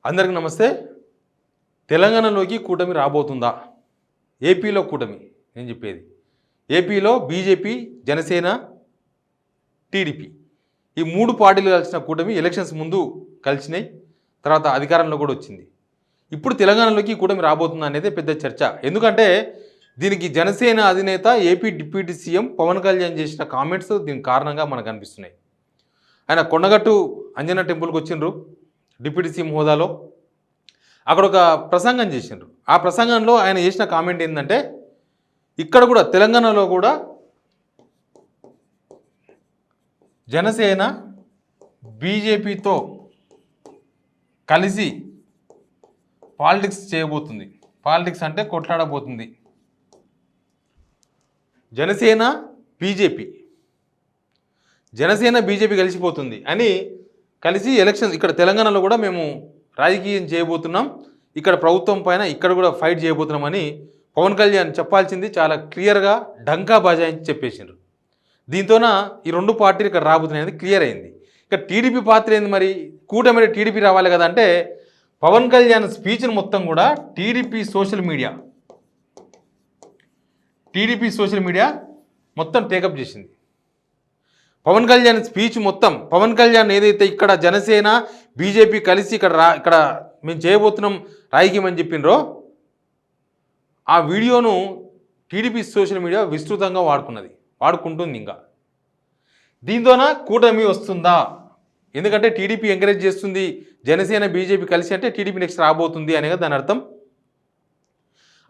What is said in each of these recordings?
అందరికీ నమస్తే. తెలంగాణలోకి కూటమి రాబోతుందా? ఏపీలో కూటమి నేను చెప్పేది. ఏపీలో బీజేపీ, జనసేన, టీడీపీ ఈ మూడు పార్టీలు కలిసిన కూటమి ఎలక్షన్స్ ముందు కలిసినాయి. తర్వాత అధికారంలో కూడా వచ్చింది. ఇప్పుడు తెలంగాణలోకి కూటమి రాబోతుందా అనేది పెద్ద చర్చ. ఎందుకంటే దీనికి జనసేన అధినేత AP deputy CM Pawan Kalyan చేసిన కామెంట్స్ దీనికి కారణంగా మనకు అనిపిస్తున్నాయి. ఆయన కొండగట్టు అంజనా టెంపుల్కి వచ్చిండ్రు డిప్యూటీ సీఎం హోదాలో. అక్కడ ఒక ప్రసంగం చేసిండ్రు. ఆ ప్రసంగంలో ఆయన చేసిన కామెంట్ ఏంటంటే, ఇక్కడ కూడా తెలంగాణలో కూడా జనసేన బీజేపీతో కలిసి పాలిటిక్స్ చేయబోతుంది. పాలిటిక్స్ అంటే కొట్లాడబోతుంది. జనసేన బీజేపీ కలిసిపోతుంది అని కలిసి ఎలక్షన్ ఇక్కడ తెలంగాణలో కూడా మేము రాజకీయం చేయబోతున్నాం, ఇక్కడ ప్రభుత్వం పైన ఇక్కడ కూడా ఫైట్ చేయబోతున్నామని పవన్ కళ్యాణ్ చెప్పాల్సింది చాలా క్లియర్గా డంకా బజాయించి చెప్పేసిండ్రు. దీంతోన ఈ రెండు పార్టీలు ఇక్కడ రాబోతున్నాయని క్లియర్ అయింది. ఇక టీడీపీ పాత్ర ఏంది మరి? కూటమి టీడీపీ రావాలి కదా అంటే పవన్ కళ్యాణ్ స్పీచ్ను మొత్తం కూడా టీడీపీ సోషల్ మీడియా మొత్తం టేకప్ చేసింది. పవన్ కళ్యాణ్ స్పీచ్ మొత్తం పవన్ కళ్యాణ్ ఏదైతే ఇక్కడ జనసేన బీజేపీ కలిసి ఇక్కడ మేము చేయబోతున్నాం రాజకీయం అని చెప్పినరో ఆ వీడియోను టీడీపీ సోషల్ మీడియా విస్తృతంగా వాడుకుంటుంది. ఇంకా దీంతోన కూటమి వస్తుందా? ఎందుకంటే టీడీపీ ఎంకరేజ్ చేస్తుంది, జనసేన బీజేపీ కలిసి అంటే టీడీపీ నెక్స్ట్ రాబోతుంది అనేది దాని అర్థం.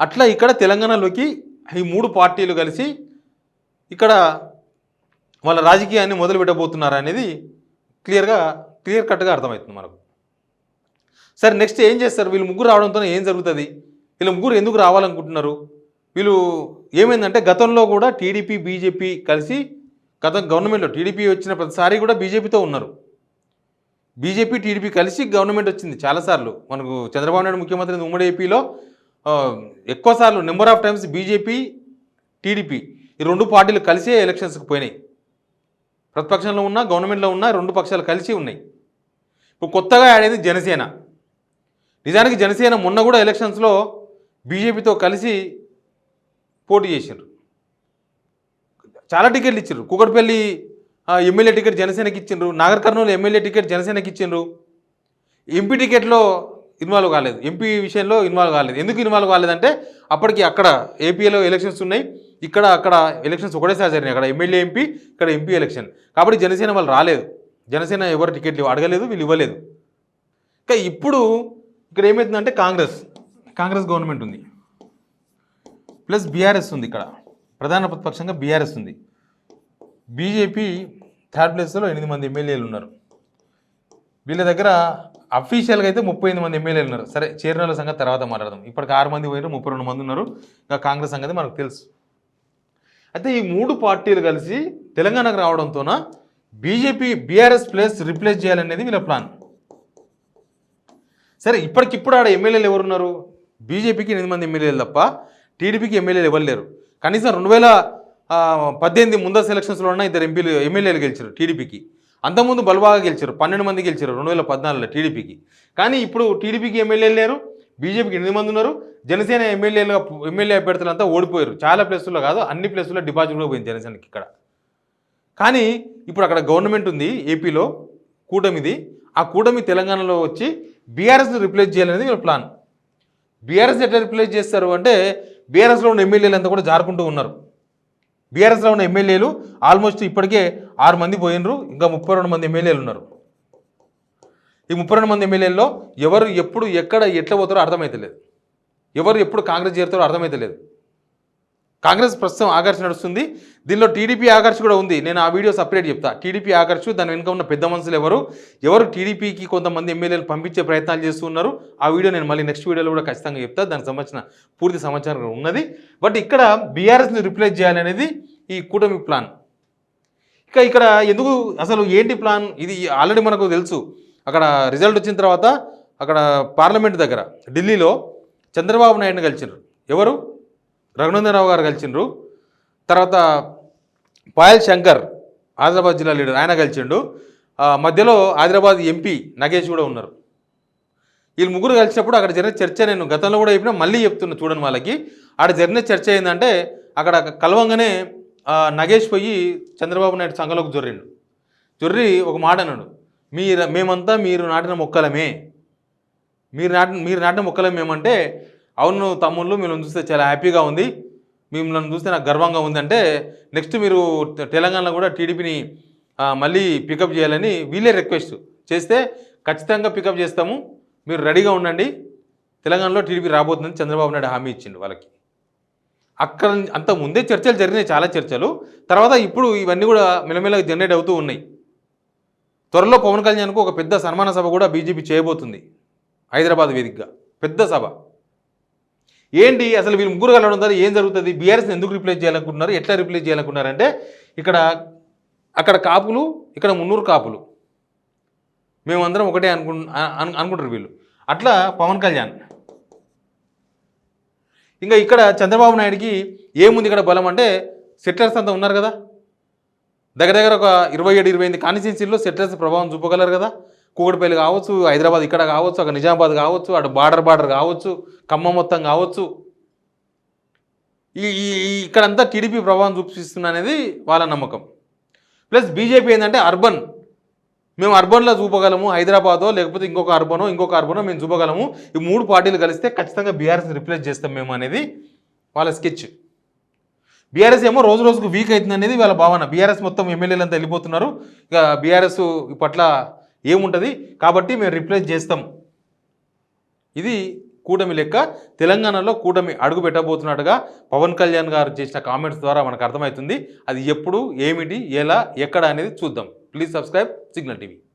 అట్లా ఇక్కడ తెలంగాణలోకి ఈ మూడు పార్టీలు కలిసి ఇక్కడ వాళ్ళ రాజకీయాన్ని మొదలు పెట్టబోతున్నారు అనేది క్లియర్ కట్గా అర్థమవుతుంది మనకు. సరే, నెక్స్ట్ ఏం చేస్తారు? వీళ్ళు ముగ్గురు రావడంతో ఏం జరుగుతుంది? వీళ్ళు ముగ్గురు ఎందుకు రావాలనుకుంటున్నారు? వీళ్ళు ఏమైందంటే గతంలో కూడా టీడీపీ బీజేపీ కలిసి గవర్నమెంట్లో టీడీపీ వచ్చిన ప్రతిసారి కూడా బీజేపీతో ఉన్నారు. బీజేపీ టీడీపీ కలిసి గవర్నమెంట్ వచ్చింది చాలాసార్లు. మనకు చంద్రబాబు నాయుడు ముఖ్యమంత్రి ఉమ్మడి ఏపీలో ఎక్కువసార్లు number of times BJP TDP ఈ రెండు పార్టీలు కలిసే ఎలక్షన్స్కి పోయినాయి. ప్రతిపక్షంలో ఉన్న గవర్నమెంట్లో ఉన్న రెండు పక్షాలు కలిసి ఉన్నాయి. ఇప్పుడు కొత్తగా యాడ్ అయింది జనసేన. నిజానికి జనసేన మొన్న కూడా ఎలక్షన్స్లో బీజేపీతో కలిసి పోటీ చేసిండ్రు. చాలా టికెట్లు ఇచ్చిండ్రు. కూకట్పల్లి ఎమ్మెల్యే టికెట్ జనసేనకి ఇచ్చిండ్రు, నాగర్ కర్నూలు ఎమ్మెల్యే టికెట్ జనసేనకి ఇచ్చిండ్రు. ఎంపీ టికెట్లో ఇన్వాల్వ్ కాలేదు, ఎంపీ విషయంలో ఇన్వాల్వ్ కాలేదు. ఎందుకు ఇన్వాల్వ్ కాలేదంటే అప్పటికి అక్కడ ఏపీలో ఎలక్షన్స్ ఉన్నాయి, అక్కడ ఎలక్షన్స్ ఒకటేసారి జరిగినాయి. అక్కడ ఎమ్మెల్యే ఎంపీ, ఇక్కడ ఎంపీ ఎలక్షన్. కాబట్టి జనసేన వాళ్ళు రాలేదు. జనసేన ఎవరు టికెట్లు అడగలేదు, వీళ్ళు ఇవ్వలేదు. ఇంకా ఇప్పుడు ఇక్కడ ఏమవుతుందంటే కాంగ్రెస్ గవర్నమెంట్ ఉంది, ప్లస్ బీఆర్ఎస్ ఉంది. ఇక్కడ ప్రధాన ప్రతిపక్షంగా బీఆర్ఎస్ ఉంది. బీజేపీ థర్డ్ ప్లేస్లో 8 మంది ఎమ్మెల్యేలు ఉన్నారు. వీళ్ళ దగ్గర అఫీషియల్గా అయితే 38 మంది ఎమ్మెల్యేలు ఉన్నారు. సరే, చేరిన వాళ్ళ సంగతి తర్వాత మాట్లాడదాం. ఇప్పటికి 6 మంది పోయినారు, 32 మంది ఉన్నారు. ఇంకా కాంగ్రెస్ సంగతి మనకు తెలుసు. అయితే ఈ మూడు పార్టీలు కలిసి తెలంగాణకు రావడంతోన బీఆర్ఎస్ రిప్లేస్ చేయాలనేది వీళ్ళ ప్లాన్. సరే, ఇప్పటికిప్పుడు ఆడ ఎమ్మెల్యేలు ఎవరున్నారు? బీజేపీకి 8 మంది ఎమ్మెల్యేలు తప్ప టీడీపీకి ఎమ్మెల్యేలు ఎవరు లేరు. కనీసం 2018 ముందస్తు ఎలక్షన్స్లో ఉన్న 2 ఎమ్మెల్యేలు గెలిచారు టీడీపీకి. అంతకుముందు బలబాగా గెలిచారు, 12 మంది గెలిచారు 2014లో టీడీపీకి. కానీ ఇప్పుడు టీడీపీకి ఎమ్మెల్యేలు లేరు, బీజేపీకి 8 మంది ఉన్నారు. జనసేన ఎమ్మెల్యే అభ్యర్థులంతా ఓడిపోయారు. చాలా ప్లేసుల్లో కాదు, అన్ని ప్లేసుల్లో డిపాజిట్ కూడా పోయింది జనసేనకి ఇక్కడ. కానీ ఇప్పుడు అక్కడ గవర్నమెంట్ ఉంది ఏపీలో, కూటమిది. ఆ కూటమి తెలంగాణలో వచ్చి బీఆర్ఎస్ని రిప్లేస్ చేయాలనేది వీళ్ళ ప్లాన్. బీఆర్ఎస్ ఎట్లా రిప్లేస్ చేస్తారు అంటే బీఆర్ఎస్లో ఉన్న ఎమ్మెల్యేలు అంతా కూడా జారుకుంటూ ఉన్నారు. బీఆర్ఎస్లో ఉన్న ఎమ్మెల్యేలు ఆల్మోస్ట్ ఇప్పటికే 6 మంది పోయినరు, ఇంకా 32 మంది ఎమ్మెల్యేలు ఉన్నారు. ఈ 32 మంది ఎమ్మెల్యేల్లో ఎవరు ఎప్పుడు ఎట్లా పోతారో అర్థమవుతలేదు. ఎవరు ఎప్పుడు కాంగ్రెస్ చేరుతారో అర్థమవుతలేదు. కాంగ్రెస్ ప్రస్తుతం ఆకర్ష్ నడుస్తుంది. దీనిలో టీడీపీ ఆకర్ష్ కూడా ఉంది. నేను ఆ వీడియో సపరేట్ చెప్తా. టీడీపీ ఆకర్ష్, దాని వెనుక ఉన్న పెద్ద మనుషులు ఎవరు టీడీపీకి కొంతమంది ఎమ్మెల్యేలు పంపించే ప్రయత్నాలు చేస్తున్నారు. ఆ వీడియో నేను మళ్ళీ నెక్స్ట్ వీడియోలో కూడా ఖచ్చితంగా చెప్తా. దానికి సంబంధించిన పూర్తి సమాచారం ఉన్నది. బట్ ఇక్కడ బీఆర్ఎస్ని రిప్లేస్ చేయాలనేది ఈ కూటమి ప్లాన్. ఇక్కడ ఎందుకు అసలు ఏంటి ప్లాన్? ఇది ఆల్రెడీ మనకు తెలుసు. అక్కడ రిజల్ట్ వచ్చిన తర్వాత అక్కడ పార్లమెంట్ దగ్గర ఢిల్లీలో చంద్రబాబు నాయుడుని కలిసిండ్రు. ఎవరు? రఘునందనరావు గారు కలిసిండ్రు. తర్వాత పాయల్ శంకర్ ఆదిలాబాద్ జిల్లా లీడర్ ఆయన కలిసిండు. మధ్యలో ఆదిలాబాద్ ఎంపీ నగేష్ కూడా ఉన్నారు. వీళ్ళు ముగ్గురు కలిసినప్పుడు అక్కడ జరిగిన చర్చ నేను గతంలో కూడా చెప్పినా మళ్ళీ చెప్తున్నా చూడండి వాళ్ళకి. ఆడ జరిగిన చర్చ ఏంటంటే అక్కడ కలవంగానే నగేష్ పోయి చంద్రబాబు నాయుడు సంఘంలోకి జొర్రి ఒక మాట అన్నాడు, మేమంతా మీరు నాటిన మొక్కలమే, మీరు నాటిన మొక్కలమే మేమంటే, అవును తమ్ముళ్ళు మిమ్మల్ని చూస్తే చాలా హ్యాపీగా ఉంది, మిమ్మల్ని చూస్తే నాకు గర్వంగా ఉందంటే నెక్స్ట్ మీరు తెలంగాణలో కూడా టీడీపీని మళ్ళీ పికప్ చేయాలని వీళ్ళే రిక్వెస్ట్ చేస్తే ఖచ్చితంగా పికప్ చేస్తాము, మీరు రెడీగా ఉండండి, తెలంగాణలో టీడీపీ రాబోతుందని చంద్రబాబు నాయుడు హామీ ఇచ్చిండు వాళ్ళకి. అక్కడ అంత ముందే చర్చలు జరిగినాయి, చాలా చర్చలు. తర్వాత ఇప్పుడు ఇవన్నీ కూడా మెల్లమెల్లగా జనరేట్ అవుతూ ఉన్నాయి. త్వరలో పవన్ కళ్యాణ్కు ఒక పెద్ద సన్మాన సభ కూడా బీజేపీ చేయబోతుంది హైదరాబాద్ వేదికగా, పెద్ద సభ. ఏంటి అసలు వీళ్ళు ముగ్గురు కలవడం ద్వారా ఏం జరుగుతుంది, బీఆర్ఎస్ని ఎందుకు రిప్లేస్ చేయాలనుకుంటున్నారు, ఎట్లా రిప్లేస్ చేయాలనుకుంటున్నారంటే అక్కడ కాపులు, ఇక్కడ 300 కాపులు, మేమందరం ఒకటే అనుకుంటారు వీళ్ళు. అట్లా పవన్ కళ్యాణ్ ఇంకా ఇక్కడ చంద్రబాబు నాయుడికి ఏముంది ఇక్కడ బలం అంటే సెటిలర్స్ అంతా ఉన్నారు కదా, దగ్గర ఒక 27-28 కాన్స్టిట్యున్సీల్లో సెటిలర్స్ ప్రభావం చూపగలరు కదా. కూకట్పల్లి కావచ్చు, హైదరాబాద్ ఇక్కడ కావచ్చు, అక్కడ నిజామాబాద్ కావచ్చు, అటు బార్డర్ కావచ్చు, ఖమ్మం మొత్తం కావచ్చు, ఇక్కడంతా టీడీపీ ప్రభావం చూపిస్తుంది అనేది వాళ్ళ నమ్మకం. ప్లస్ బీజేపీ ఏంటంటే అర్బన్, మేము అర్బన్లో చూపగలము, హైదరాబాదో లేకపోతే ఇంకొక అర్బనో మేము చూపగలము, ఈ 3 పార్టీలు కలిస్తే ఖచ్చితంగా బీఆర్ఎస్ని రిప్లేస్ చేస్తాం మేము అనేది వాళ్ళ స్కెచ్. బీఆర్ఎస్ ఏమో రోజు రోజుకు వీక్ అవుతుంది అనేది వాళ్ళ భావన. బీఆర్ఎస్ మొత్తం ఎమ్మెల్యేలు అంతా వెళ్ళిపోతున్నారు, ఇక బీఆర్ఎస్ పట్ల ఏముంటుంది కాబట్టి మేము రిప్లేస్ చేస్తాం. ఇది కూటమి లెక్క. తెలంగాణలో కూటమి అడుగు పెట్టబోతున్నట్టుగా పవన్ కళ్యాణ్ గారు చేసిన కామెంట్స్ ద్వారా మనకు అర్థమవుతుంది. అది ఎప్పుడు, ఏమిటి, ఎలా, ఎక్కడ అనేది చూద్దాం. Please subscribe signal TV.